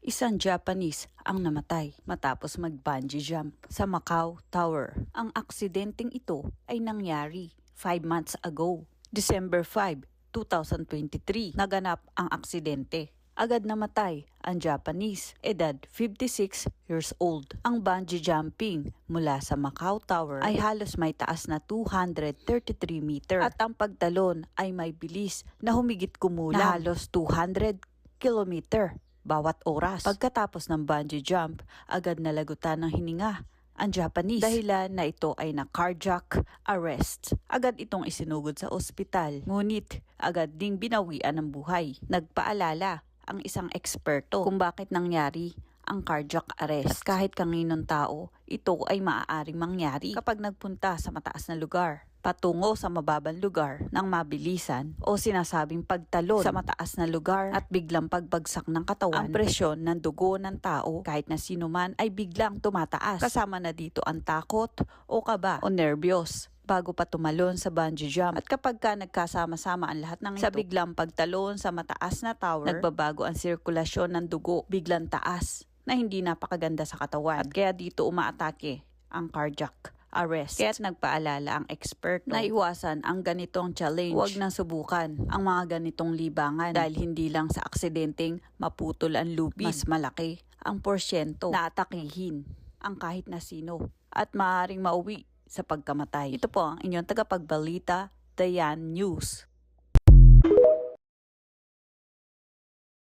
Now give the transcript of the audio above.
Isang Japanese ang namatay matapos mag-bungee jump sa Macau Tower. Ang aksidenteng ito ay nangyari 5 months ago, December 5, 2023. Naganap ang aksidente. Agad namatay ang Japanese, edad 56 years old. Ang bungee jumping mula sa Macau Tower ay halos may taas na 233 meter at ang pagtalon ay may bilis na humigit kumulang na halos 200 kilometer bawat oras. Pagkatapos ng bungee jump, agad nalagutan ng hininga ang Japanese dahilan na ito ay na cardiac arrest. Agad itong isinugod sa ospital, ngunit agad ding binawian ng buhay. Nagpaalala ang isang eksperto kung bakit nangyari ang cardiac arrest. At kahit kanginong tao, ito ay maaaring mangyari kapag nagpunta sa mataas na lugar patungo sa mababang lugar ng mabilisan o sinasabing pagtalon sa mataas na lugar at biglang pagbagsak ng katawan. Ang presyon ng dugo ng tao kahit na sino man ay biglang tumataas. Kasama na dito ang takot o kaba o nervyos bago pa tumalon sa bungee jump. At kapag ka nagkasama-sama ang lahat ng ito, sa biglang pagtalon sa mataas na tower, nagbabago ang sirkulasyon ng dugo, biglang taas na hindi napakaganda sa katawan. At kaya dito umaatake ang cardiac arrest. Kaya't nagpaalala ang expert na iwasan ang ganitong challenge. Huwag nang subukan ang mga ganitong libangan dahil hindi lang sa aksidenteng maputol ang lubid, mas malaki ang porsyento na atakihin ang kahit na sino at maaaring mauwi sa pagkamatay. Ito po ang inyong tagapagbalita, Dayan News.